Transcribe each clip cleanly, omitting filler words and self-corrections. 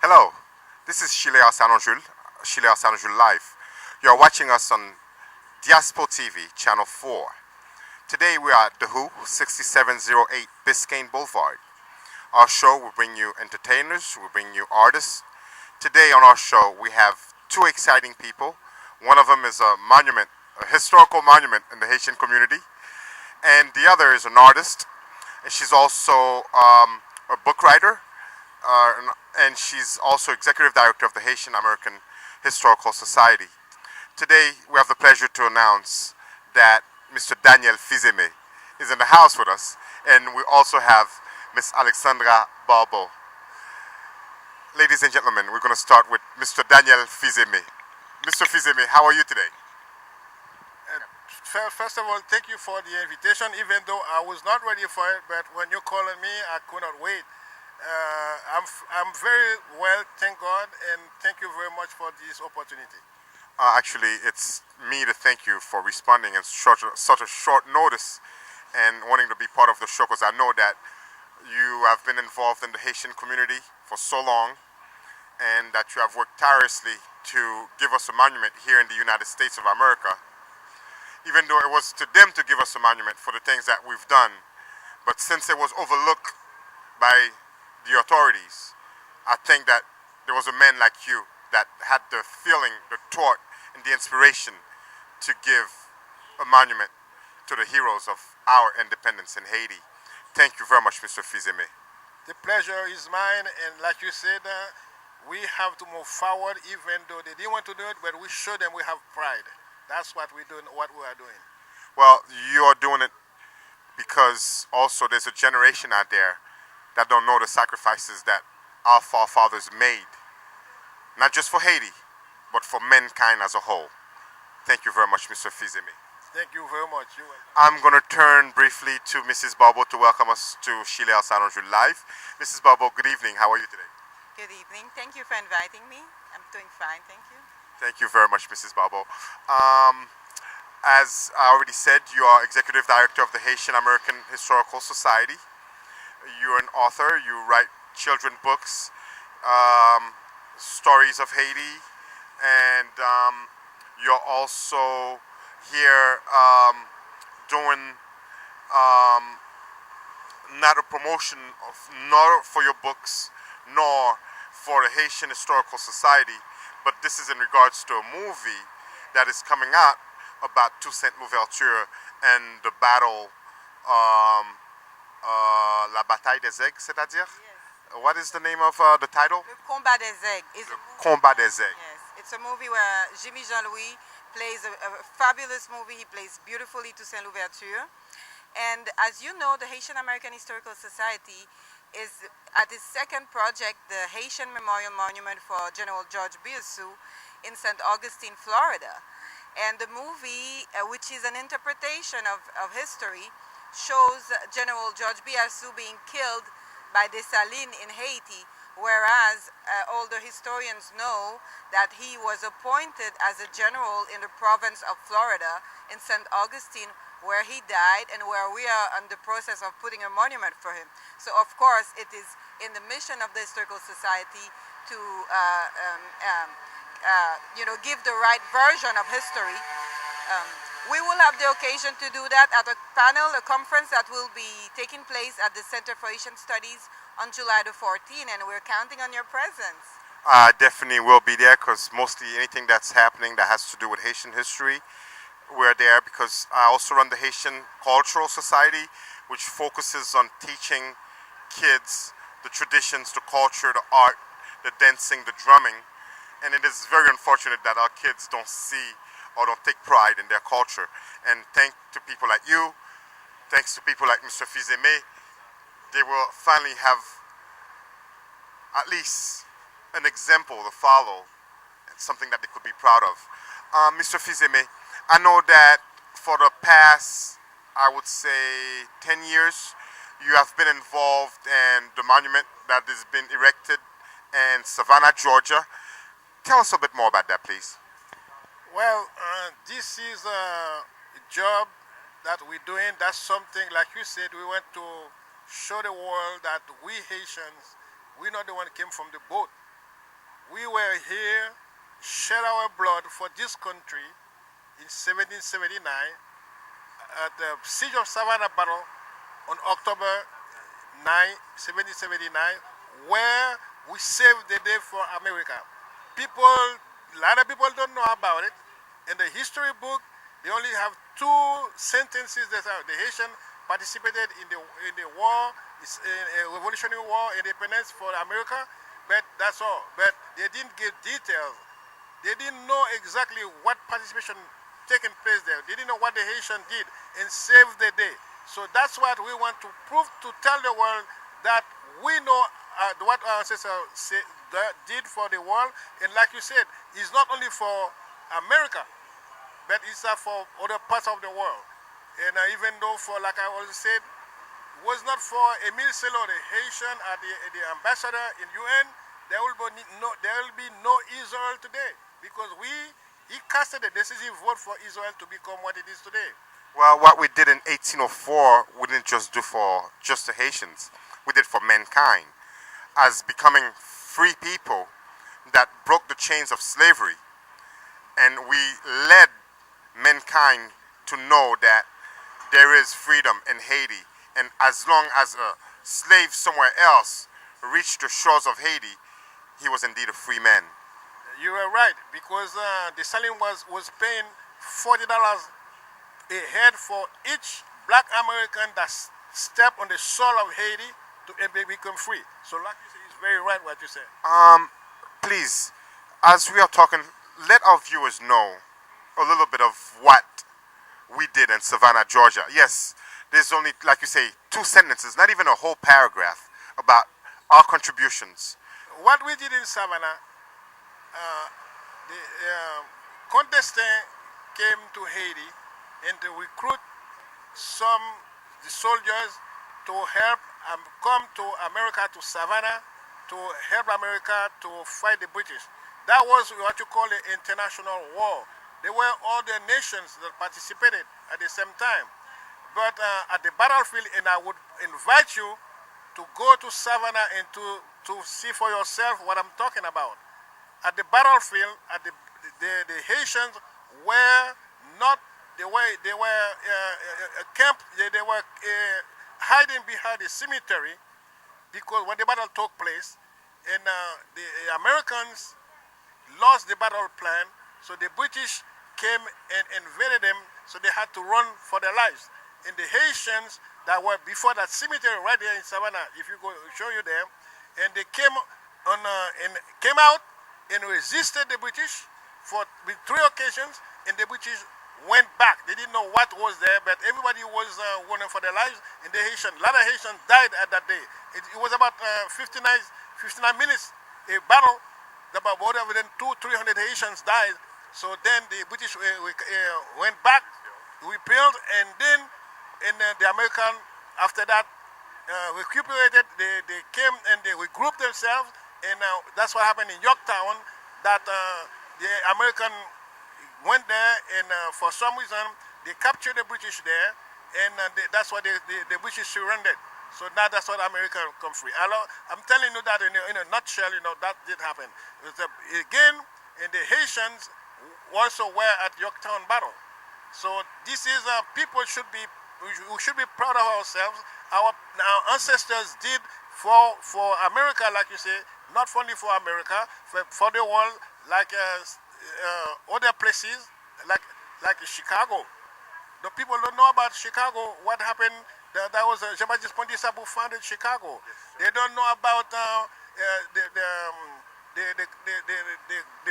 Hello, this is SCHILLER Live. You are watching us on Diaspo TV, Channel 4. Today we are at The Who, 6708 Biscayne Boulevard. Our show will bring you entertainers, will bring you artists. Today on our show we have two exciting people. One of them is a monument, a historical monument in the Haitian community. And the other is an artist. And she's also a book writer. And she's also executive director of the Haitian American Historical Society. Today, we have the pleasure to announce that Mr. Daniel Fizeme is in the house with us, and we also have Miss Alexandra Barbot. Ladies and gentlemen, we're going to start with Mr. Daniel Fizeme. Mr. Fizeme, how are you today? First of all, thank you for the invitation, even though I was not ready for it, but when you called me, I could not wait. I'm very well, thank God, and thank you very much for this opportunity. Actually, it's me to thank you for responding in such a short notice and wanting to be part of the show, because I know that you have been involved in the Haitian community for so long and that you have worked tirelessly to give us a monument here in the United States of America, even though it was to them to give us a monument for the things that we've done. But since it was overlooked by the authorities, I think that there was a man like you that had the feeling, the thought, and the inspiration to give a monument to the heroes of our independence in Haiti. Thank you very much, Mr. Fizeme. The pleasure is mine, and like you said, we have to move forward, even though they didn't want to do it, but we show them we have pride. That's what we're doing, what we are doing. Well, you are doing it because also there's a generation out there that don't know the sacrifices that our forefathers made, not just for Haiti, but for mankind as a whole. Thank you very much, Mr. Fizeme. Thank you very much. I'm going to turn briefly to Mrs. Barbot to welcome us to SCHILLER Live. Mrs. Barbot, good evening. How are you today? Good evening. Thank you for inviting me. I'm doing fine, thank you. Thank you very much, Mrs. Barbot. As I already said, you are Executive Director of the Haitian American Historical Society. You're an author. You write children's books, stories of Haiti, and you're also here doing not a promotion of nor for your books nor for the Haitian Historical Society, but this is in regards to a movie that is coming out about Toussaint Louverture and the battle. La bataille des aigles, c'est-à-dire? Yes. What is the name of the title? Le Combat des Aigles. Le Combat des Aigles. Yes, it's a movie where Jimmy Jean-Louis plays a fabulous movie. He plays beautifully Toussaint Louverture. And as you know, the Haitian American Historical Society is at its second project, the Haitian Memorial Monument for General George Biassou in St. Augustine, Florida. And the movie, which is an interpretation of history, shows General George Biassou being killed by Dessalines in Haiti, whereas older historians know that he was appointed as a general in the province of Florida in St. Augustine, where he died and where we are in the process of putting a monument for him. So of course it is in the mission of the Historical Society to give the right version of history. We will have the occasion to do that at a panel, a conference that will be taking place at the Center for Asian Studies on July the 14th, and we're counting on your presence. I definitely will be there, because mostly anything that's happening that has to do with Haitian history, we're there, because I also run the Haitian Cultural Society, which focuses on teaching kids the traditions, the culture, the art, the dancing, the drumming. And it is very unfortunate that our kids don't see or don't take pride in their culture. And thanks to people like you, thanks to people like Mr. Fizeme, they will finally have at least an example to follow, and something that they could be proud of. Mr. Fizeme, I know that for the past, I would say, 10 years, you have been involved in the monument that has been erected in Savannah, Georgia. Tell us a bit more about that, please. Well, this is a job that we're doing. That's something, like you said, we want to show the world that we Haitians, we're not the one who came from the boat. we were here, shed our blood for this country in 1779 at the Siege of Savannah Battle on October 9, 1779, where we saved the day for America. A lot of people don't know about it. In the history book, they only have two sentences that are the Haitian participated in the war, Revolutionary War, independence for America, but that's all. But they didn't give details. They didn't know exactly what participation taking place there. They didn't know what the Haitian did and saved the day. So that's what we want to prove, to tell the world that we know what our ancestors did for the world. And like you said, it's not only for America, but it's for other parts of the world. And even though, for like I always said, it was not for Emile Selo, the Haitian, the ambassador in UN, there will be no Israel today, because he casted a decisive vote for Israel to become what it is today. Well, what we did in 1804, we didn't just do for just the Haitians. We did for mankind, as becoming free people that broke the chains of slavery. And we led mankind to know that there is freedom in Haiti. And as long as a slave somewhere else reached the shores of Haiti, he was indeed a free man. You are right, because the saline was paying $40 a head for each black American that stepped on the soil of Haiti to become free. So like you say, it's very right what you said. Please, as we are talking, let our viewers know a little bit of what we did in Savannah, Georgia. Yes, there's only, like you say, 2 sentences, not even a whole paragraph about our contributions. What we did in Savannah, the contestant came to Haiti and to recruit the soldiers to help come to America, to Savannah, to help America to fight the British. That was what you call an international war. There were other nations that participated at the same time. But at the battlefield, and I would invite you to go to Savannah and to see for yourself what I'm talking about. At the battlefield, the Haitians were not, they were camped, they were hiding behind the cemetery, because when the battle took place, and the Americans lost the battle plan, so the British came and invaded them, so they had to run for their lives. And the Haitians that were before that cemetery right there in Savannah, if you go, show you there, and they came out and resisted the British with 3 occasions, and the British went back. They didn't know what was there, but everybody was running for their lives, and a lot of Haitians died at that day. It was about 59 minutes, a battle, about more than 200-300 Haitians died. So then the British went back, repelled, and then the American, after that, recuperated. They came and they regrouped themselves, and that's what happened in Yorktown, that the American went there, and for some reason, they captured the British there, and that's why the British surrendered. So now that's what America come free. I'm telling you that in a nutshell, that did happen. Again, and the Haitians also were at Yorktown battle. So this is we should be proud of ourselves. Our ancestors did for America, like you say, not only for America, for the world, like other places, like Chicago. The people don't know about Chicago. What happened? That was Jean-Baptiste Pondissa who founded Chicago. They don't know about the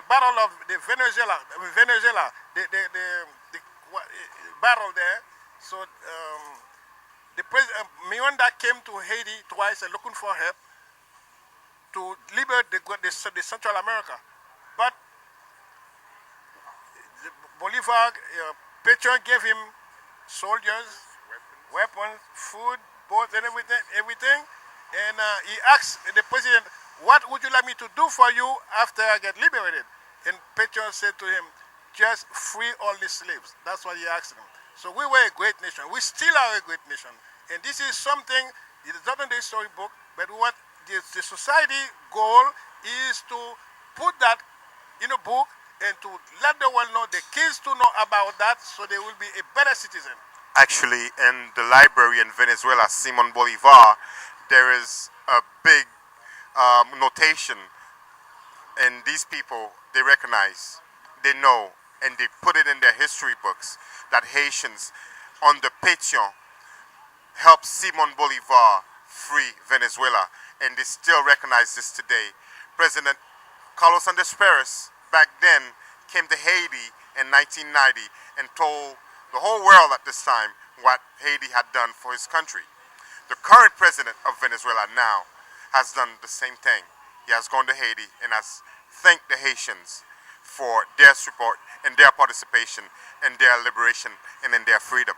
battle of Venezuela, the battle there. So Miranda came to Haiti twice looking for help to liberate the Central America. But Bolivar, Petro gave him soldiers, weapons, food, boats, and everything. And he asked the president, "What would you like me to do for you after I get liberated?" And Petro said to him, "Just free all the slaves." That's what he asked him. So we were a great nation. We still are a great nation. And this is something, it is not in the storybook, but what the society goal is to put that in a book and to let the world know, the kids to know about that, so they will be a better citizen. Actually, in the library in Venezuela, Simon Bolivar, there is a big notation, and these people, they recognize, they know, and they put it in their history books that Haitians on the Pétion helped Simon Bolivar free Venezuela, and they still recognize this today. President Carlos Andrés Pérez back then came to Haiti in 1990 and told the whole world at this time what Haiti had done for his country. The current president of Venezuela now has done the same thing. He has gone to Haiti and has thanked the Haitians for their support and their participation in their liberation and in their freedom.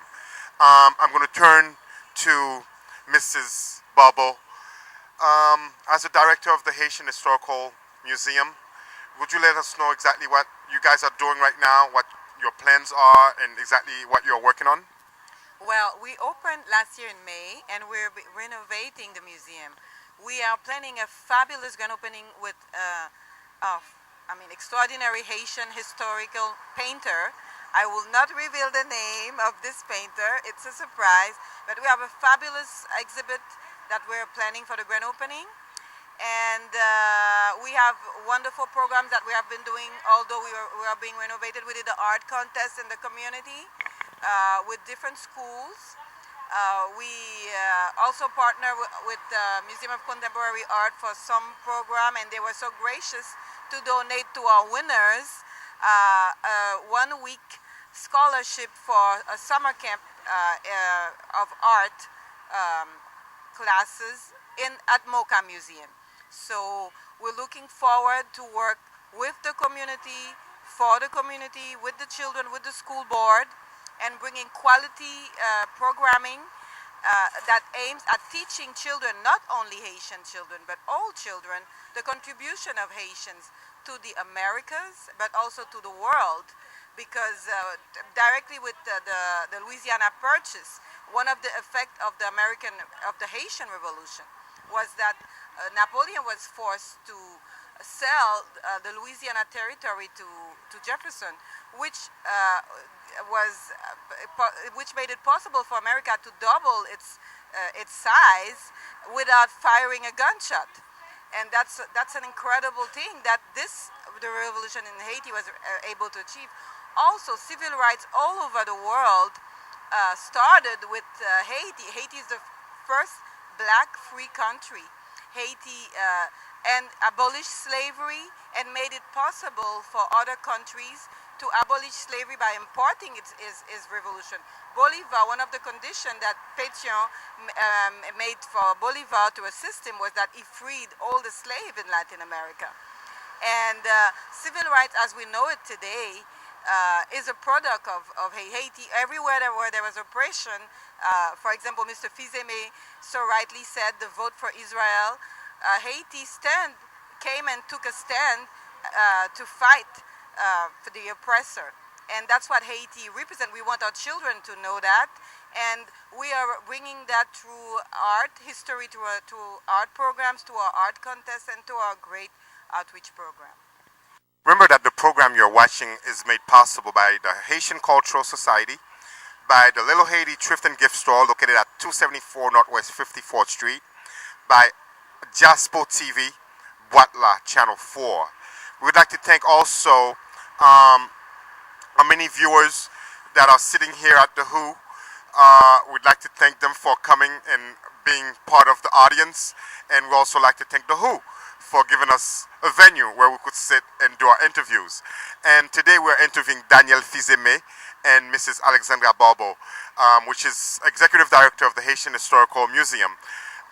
I'm going to turn to Mrs. Bubble. As the director of the Haitian Historical Museum, would you let us know exactly what you guys are doing right now, what your plans are, and exactly what you're working on? Well, we opened last year in May, and we're renovating the museum. We are planning a fabulous grand opening with extraordinary Haitian historical painter. I will not reveal the name of this painter, it's a surprise, but we have a fabulous exhibit that we're planning for the grand opening. And we have wonderful programs that we have been doing, although we are being renovated. We did the art contest in the community with different schools. We also partner with the Museum of Contemporary Art for some program, and they were so gracious to donate to our winners a 1-week scholarship for a summer camp of art classes at MoCA Museum. So we're looking forward to work with the community, for the community, with the children, with the school board, and bringing quality programming that aims at teaching children, not only Haitian children, but all children, the contribution of Haitians to the Americas, but also to the world. Because directly with the Louisiana Purchase, one of the effects of the Haitian Revolution was that Napoleon was forced to sell the Louisiana territory to Jefferson, which made it possible for America to double its size without firing a gunshot. And that's an incredible thing that the revolution in Haiti was able to achieve. Also, civil rights all over the world started with Haiti. Haiti is the first black free country. Haiti and abolished slavery and made it possible for other countries to abolish slavery by importing its revolution. Bolivar, one of the conditions that Pétion made for Bolivar to assist him was that he freed all the slaves in Latin America. And civil rights as we know it today is a product of Haiti. Everywhere where there was oppression, for example, Mr. Fils-Aimé so rightly said, the vote for Israel, Haiti came and took a stand to fight for the oppressor. And that's what Haiti represents. We want our children to know that. And we are bringing that through art history, to art programs, to our art contests, and to our great outreach program. Remember that the program you're watching is made possible by the Haitian Cultural Society, by the Little Haiti Thrift and Gift Store located at 274 Northwest 54th Street, by JASPO TV, Boitla Channel 4. We would like to thank also our many viewers that are sitting here at the WHO. We'd like to thank them for coming and being part of the audience, and we also like to thank the WHO for giving us a venue where we could sit and do our interviews. And today we're interviewing Daniel Fils-Aimé and Mrs. Alexandra Barbo, which is Executive Director of the Haitian Historical Museum.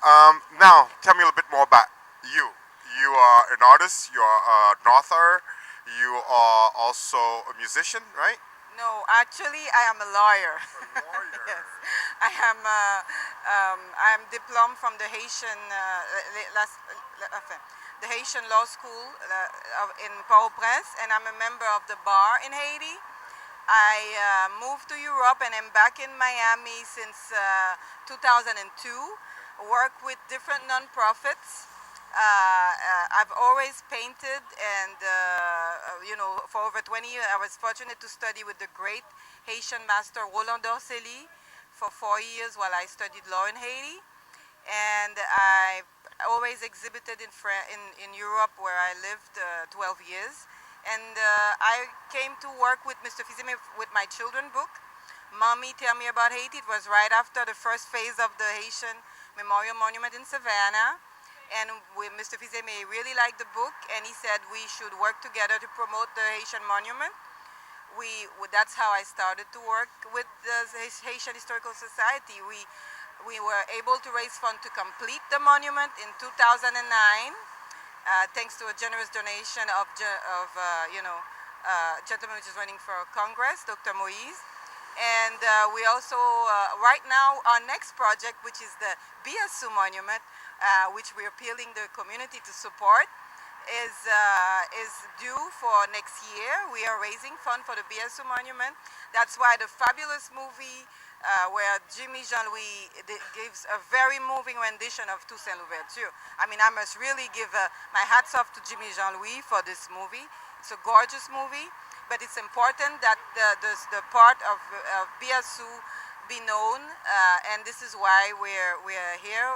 Now, tell me a little bit more about you. You are an artist, you are an author, you are also a musician, right? No, actually, I am a lawyer. A lawyer. Yes, I am diplôme from the Haitian the Haitian Law School in Port-au-Prince, and I'm a member of the bar in Haiti. I moved to Europe and am back in Miami since 2002. Work with different non-profits I've always painted, and for over 20 years, I was fortunate to study with the great Haitian master Roland Dorcely for 4 years while I studied law in Haiti. And I always exhibited in Europe, where I lived 12 years. And I came to work with Mr. Fizeme with my children book, Mommy, Tell Me About Haiti. It was right after the first phase of the Haitian Memorial Monument in Savannah. And Mr. Fizeme really liked the book, and he said we should work together to promote the Haitian monument. That's how I started to work with the Haitian Historical Society. We were able to raise funds to complete the monument in 2009, thanks to a generous donation of gentleman which is running for Congress, Dr. Moise. And we also, right now, our next project, which is the Biassou Monument, which we're appealing the community to support, is due for next year. We are raising funds for the Biassou Monument. That's why the fabulous movie where Jimmy Jean-Louis gives a very moving rendition of Toussaint Louverture. I mean, I must really give my hats off to Jimmy Jean-Louis for this movie. It's a gorgeous movie, but it's important that the part of Biassou be known, and this is why we're here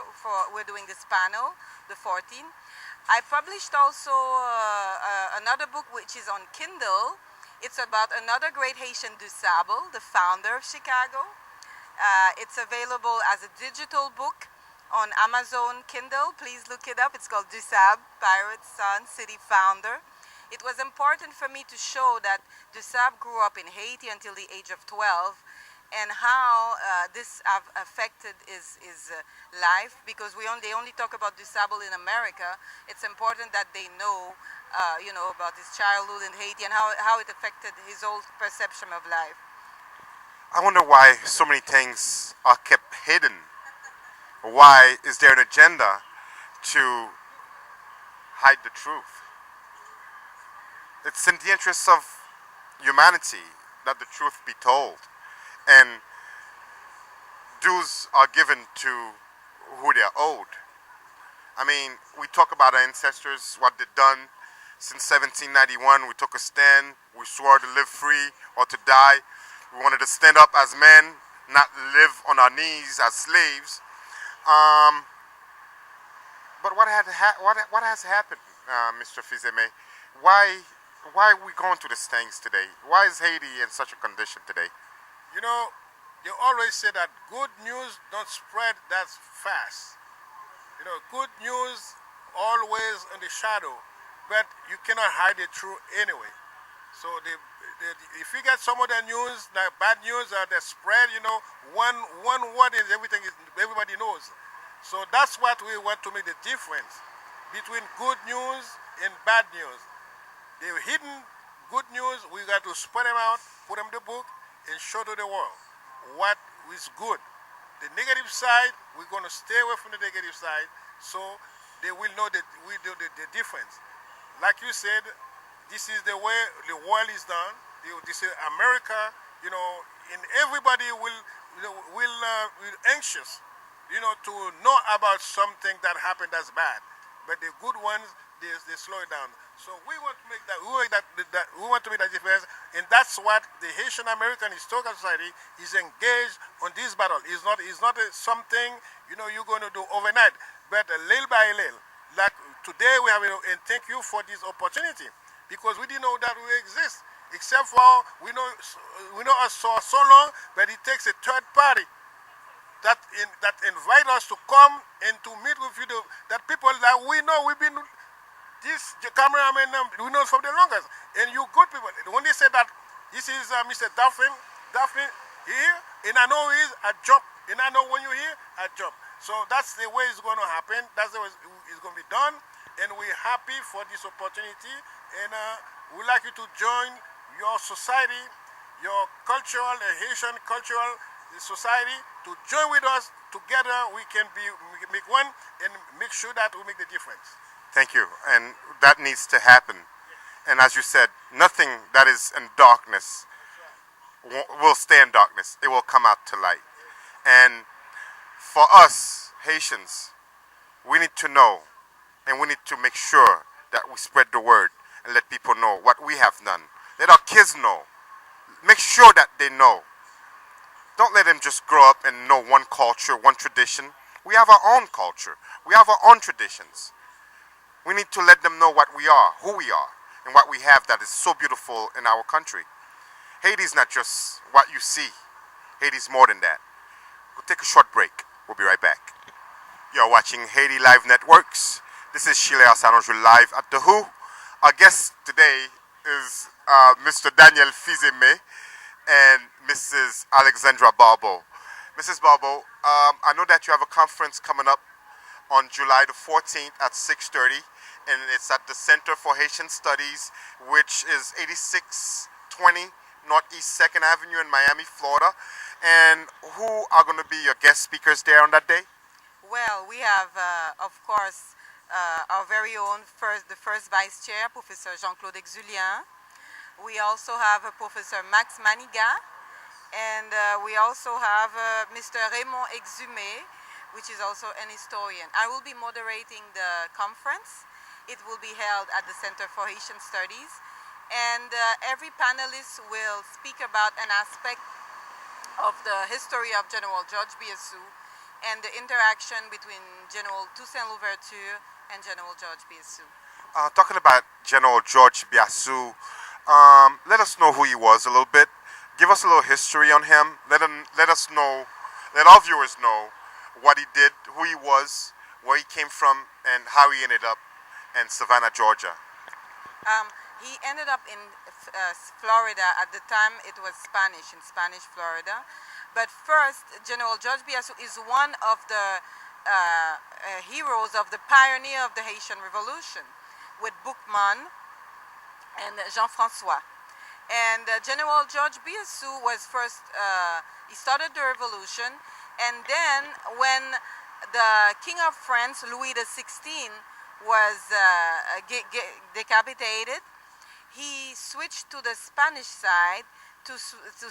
we're doing this panel, the 14th. I published also another book which is on Kindle. It's about another great Haitian, Du Sable, the founder of Chicago. It's available as a digital book on Amazon Kindle. Please look it up. It's called Du Sable, Pirate Son, City Founder. It was important for me to show that Du Sable grew up in Haiti until the age of 12, and how this have affected his life, because they only talk about Du Sable in America. It's important that they know, about his childhood in Haiti and how it affected his whole perception of life. I wonder why so many things are kept hidden. Why is there an agenda to hide the truth? It's in the interest of humanity that the truth be told. And dues are given to who they are owed. I mean, we talk about our ancestors, what they've done since 1791. We took a stand. We swore to live free or to die. We wanted to stand up as men, not live on our knees as slaves. But what has happened, Mr. Fizeme? Why are we going through these things today? Why is Haiti in such a condition today? You know, they always say that good news don't spread that fast. You know, good news always in the shadow, but you cannot hide the truth anyway. So if you get some of the news, like bad news, that spread, one word is everybody knows. So that's what we want to make the difference between good news and bad news. The hidden good news, we got to spread them out, put them in the book, and show to the world what is good. The negative side, we're going to stay away from the negative side, so they will know that we do the difference. Like you said, this is the way the world is done. This is America, and everybody will anxious, to know about something that happened that's bad. But the good ones, they slow it down. So we want to make that. We want to make that difference, and that's what the Haitian American Historical Society is engaged on this battle. It's not something you're going to do overnight, but little by little. Like today, we have, and thank you for this opportunity, because we didn't know that we exist, except for we know us so long, but it takes a third party that invite us to come and to meet with you, that people that we know we've been. This cameraman, we know from the longest, and you good people. When they say that this is Mr. Daphne here, and I know I jump, and I know when you're here, I jump. So that's the way it's going to happen. That's the way it's going to be done, and we're happy for this opportunity, and we'd like you to join your society, your cultural, Haitian cultural society, to join with us. Together we can make one and make sure that we make the difference. Thank you, and that needs to happen. And as you said, nothing that is in darkness will stay in darkness. It will come out to light. And for us, Haitians, we need to know and we need to make sure that we spread the word and let people know what we have done. Let our kids know. Make sure that they know. Don't let them just grow up and know one culture, one tradition. We have our own culture. We have our own traditions. We need to let them know what we are, who we are, and what we have that is so beautiful in our country. Haiti is not just what you see. Haiti is more than that. We'll take a short break. We'll be right back. You're watching Haiti Live Networks. This is SCHILLER SANON live at the Who. Our guest today is Mr. Daniel Fizeme and Mrs. Alexandra Barbot. Mrs. Barbot, I know that you have a conference coming up on July the 14th at 6:30, and it's at the Center for Haitian Studies, which is 8620 Northeast 2nd Avenue in Miami, Florida. And who are going to be your guest speakers there on that day? Well, we have, of course, our very own the first vice chair, Professor Jean-Claude Exulien. We also have Professor Max Maniga, and we also have Mr. Raymond Exumé, which is also an historian. I will be moderating the conference. It will be held at the Center for Haitian Studies, and every panelist will speak about an aspect of the history of General George Biassou and the interaction between General Toussaint Louverture and General George Biassou. Talking about General George Biassou, let us know who he was a little bit. Give us a little history on him. Let us know, let our viewers know what he did, who he was, where he came from, and how he ended up in Savannah, Georgia. He ended up in Florida. At the time it was Spanish, in Spanish Florida. But first, General George Biassou is one of the heroes of the pioneer of the Haitian Revolution with Boukman and Jean-François. And General George Biassou was first, he started the revolution, and then when the King of France, Louis XVI, was decapitated, he switched to the Spanish side to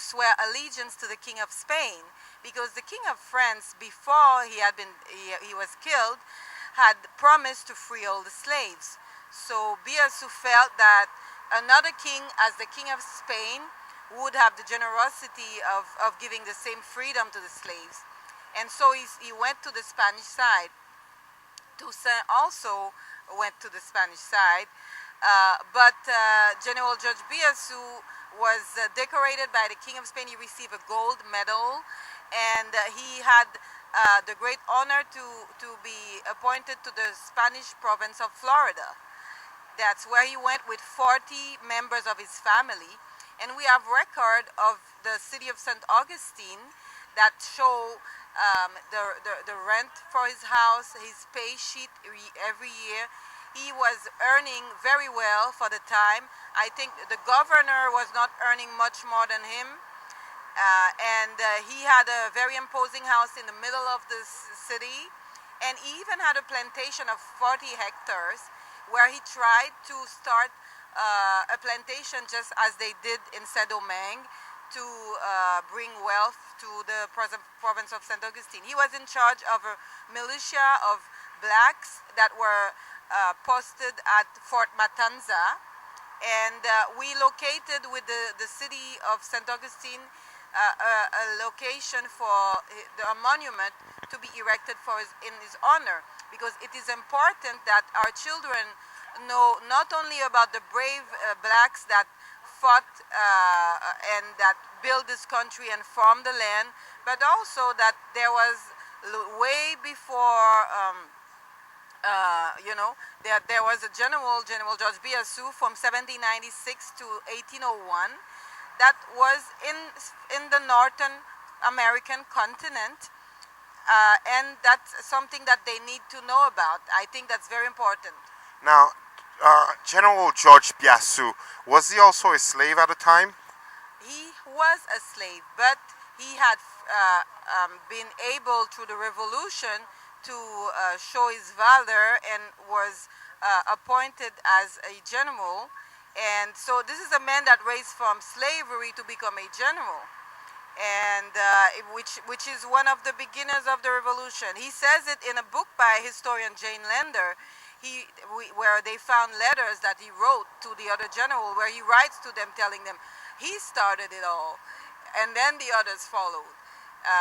swear allegiance to the King of Spain, because the King of France, before he was killed, had promised to free all the slaves. So Biassou felt that another king, as the King of Spain, would have the generosity of giving the same freedom to the slaves. And so he went to the Spanish side. Toussaint also went to the Spanish side. But General George Biassou was decorated by the King of Spain. He received a gold medal, and he had the great honor to be appointed to the Spanish province of Florida. That's where he went with 40 members of his family. And we have record of the city of St. Augustine that show the rent for his house, his pay sheet every year. He was earning very well for the time. I think the governor was not earning much more than him. And he had a very imposing house in the middle of the city. And he even had a plantation of 40 hectares where he tried to start a plantation just as they did in Saint-Domingue to bring wealth to the province of St. Augustine. He was in charge of a militia of blacks that were posted at Fort Matanza, and we located with the city of St. Augustine a location for a monument to be erected in his honor, because it is important that our children know not only about the brave blacks that fought and that built this country and farmed the land, but also that there was way before, there was a General George Biassou from 1796 to 1801 that was in the Northern American continent, and that's something that they need to know about. I think that's very important. Now, General George Biassou, was he also a slave at the time? He was a slave, but he had been able through the revolution to show his valor and was appointed as a general. And so this is a man that raised from slavery to become a general, and which is one of the beginners of the revolution. He says it in a book by historian Jane Lander. where they found letters that he wrote to the other general, where he writes to them telling them he started it all, and then the others followed.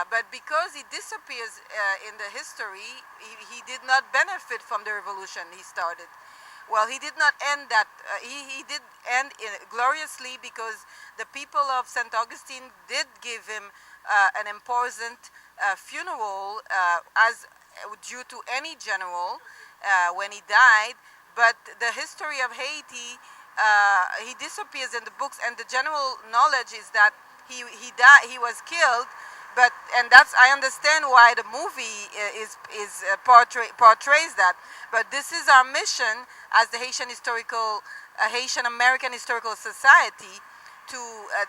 But because he disappears in the history, he did not benefit from the revolution he started. Well, he did not end that. He did end gloriously, because the people of St. Augustine did give him an important funeral as due to any general when he died. But the history of Haiti, he disappears in the books, and the general knowledge is that he died. He was killed. But I understand why the movie portrays that. But this is our mission as the Haitian American Historical Society, to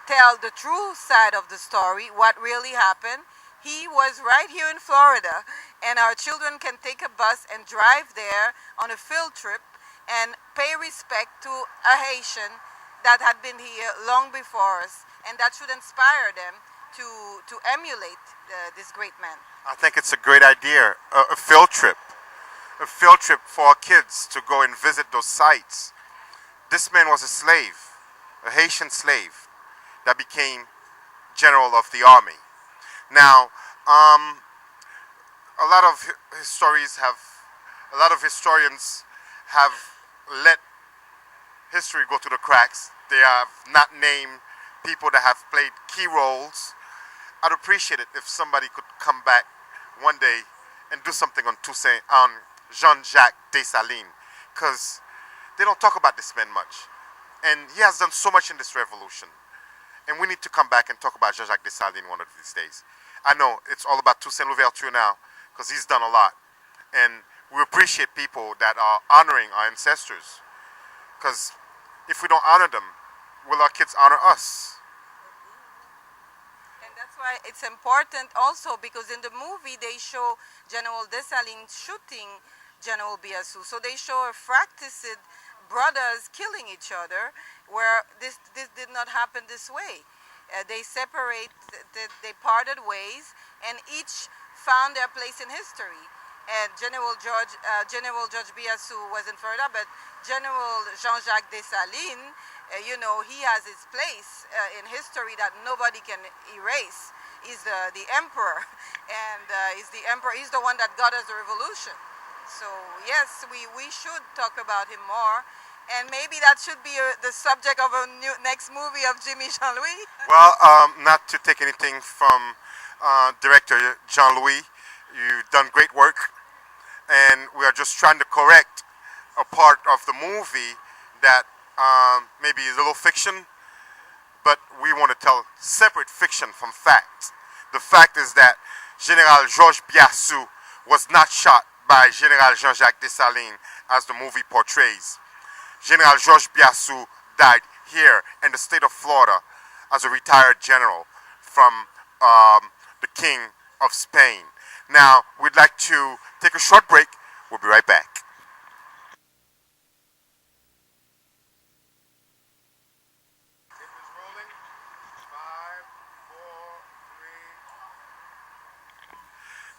tell the true side of the story, what really happened. He was right here in Florida, and our children can take a bus and drive there on a field trip and pay respect to a Haitian that had been here long before us, and that should inspire them to emulate this great man. I think it's a great idea, a field trip for our kids to go and visit those sites. This man was a slave, a Haitian slave that became general of the army. Now, a lot of historians have let history go through the cracks. They have not named people that have played key roles. I'd appreciate it if somebody could come back one day and do something on Jean-Jacques Dessalines, because they don't talk about this man much. And he has done so much in this revolution. And we need to come back and talk about Jean-Jacques Dessalines one of these days. I know it's all about Toussaint Louverture now, because he's done a lot. And we appreciate people that are honoring our ancestors. Because if we don't honor them, will our kids honor us? That's why it's important also, because in the movie they show General Dessalines shooting General Biassou. So they show a fratricide brothers killing each other, where this did not happen this way. They they parted ways, and each found their place in history. And General George Biassou was in Florida, but General Jean-Jacques Dessalines, he has his place in history that nobody can erase. He's the emperor, and he's the one that got us the revolution. So yes, we should talk about him more, and maybe that should be the subject of a next movie of Jimmy Jean-Louis. Well, not to take anything from director Jean-Louis, you've done great work, and we are just trying to correct a part of the movie that maybe is a little fiction, but we want to tell separate fiction from fact. The fact is that General Georges Biassou was not shot by General Jean-Jacques Dessalines as the movie portrays. General Georges Biassou died here in the state of Florida as a retired general from the King of Spain. Now, we'd like to take a short break. We'll be right back.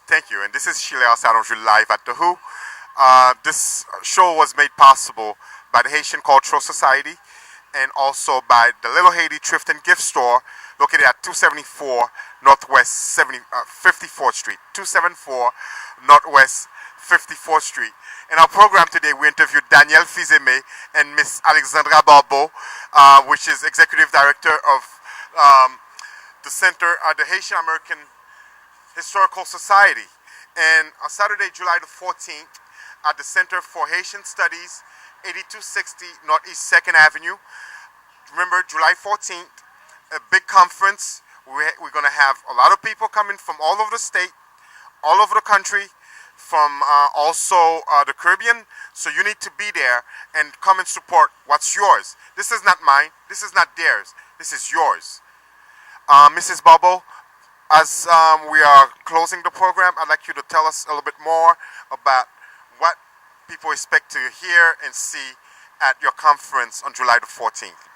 Thank you, and this is SCHILLER SANON live at the Who. This show was made possible by the Haitian Cultural Society and also by the Little Haiti Thrift and Gift Store located at 274 Northwest 54th Street. 274 Northwest 54th Street. In our program today, we interviewed Danielle Fizeme and Miss Alexandra Barbot, which is Executive Director of the Center at the Haitian American Historical Society. And on Saturday, July the 14th, at the Center for Haitian Studies, 8260 Northeast 2nd Avenue. Remember, July 14th, a big conference. We're going to have a lot of people coming from all over the state, all over the country, from also the Caribbean. So you need to be there and come and support what's yours. This is not mine. This is not theirs. This is yours. Mrs. Bubble, as we are closing the program, I'd like you to tell us a little bit more about what people expect to hear and see at your conference on July the 14th.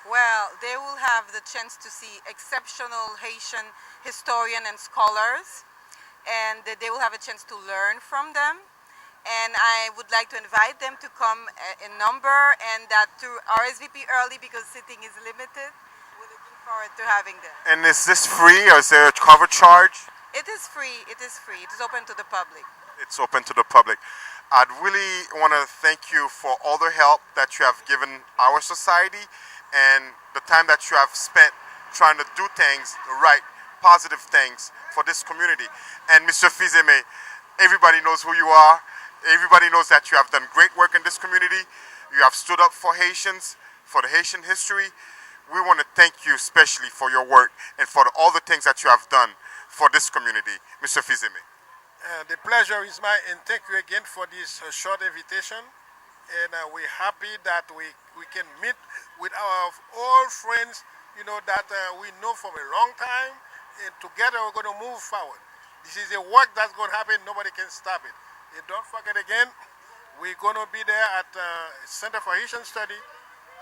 Well, they will have the chance to see exceptional Haitian historians and scholars, and they will have a chance to learn from them. and I would like to invite them to come in number and that to RSVP early because seating is limited. We're looking forward to having them. And is this free or is there a cover charge? It is free. It is free. It is open to the public. It's open to the public. I'd really want to thank you for all the help that you have given our society and the time that you have spent trying to do things right, positive things for this community. And Mr. Fizeme, everybody knows who you are. Everybody knows that you have done great work in this community. You have stood up for Haitians, for the Haitian history. We want to thank you especially for your work and for all the things that you have done for this community. Mr. Fizeme. The pleasure is mine, and thank you again for this short invitation. And we're happy that we can meet with our old friends, that we know from a long time, and together we're going to move forward. This is a work that's going to happen. Nobody can stop it. And don't forget again, we're going to be there at Center for Haitian Study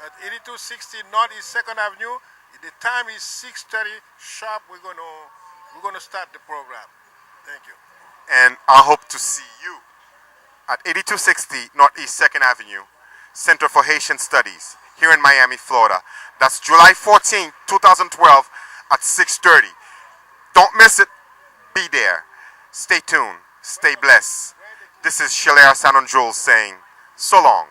at 8260 Northeast 2nd Avenue. The time is 6:30 sharp. We're going to start the program. Thank you. And I hope to see you at 8260 Northeast 2nd Avenue, Center for Haitian Studies, here in Miami, Florida. That's July 14, 2012 at 6:30. Don't miss it. Be there. Stay tuned. Stay blessed. This is SCHILLER, SANON, JULES saying so long.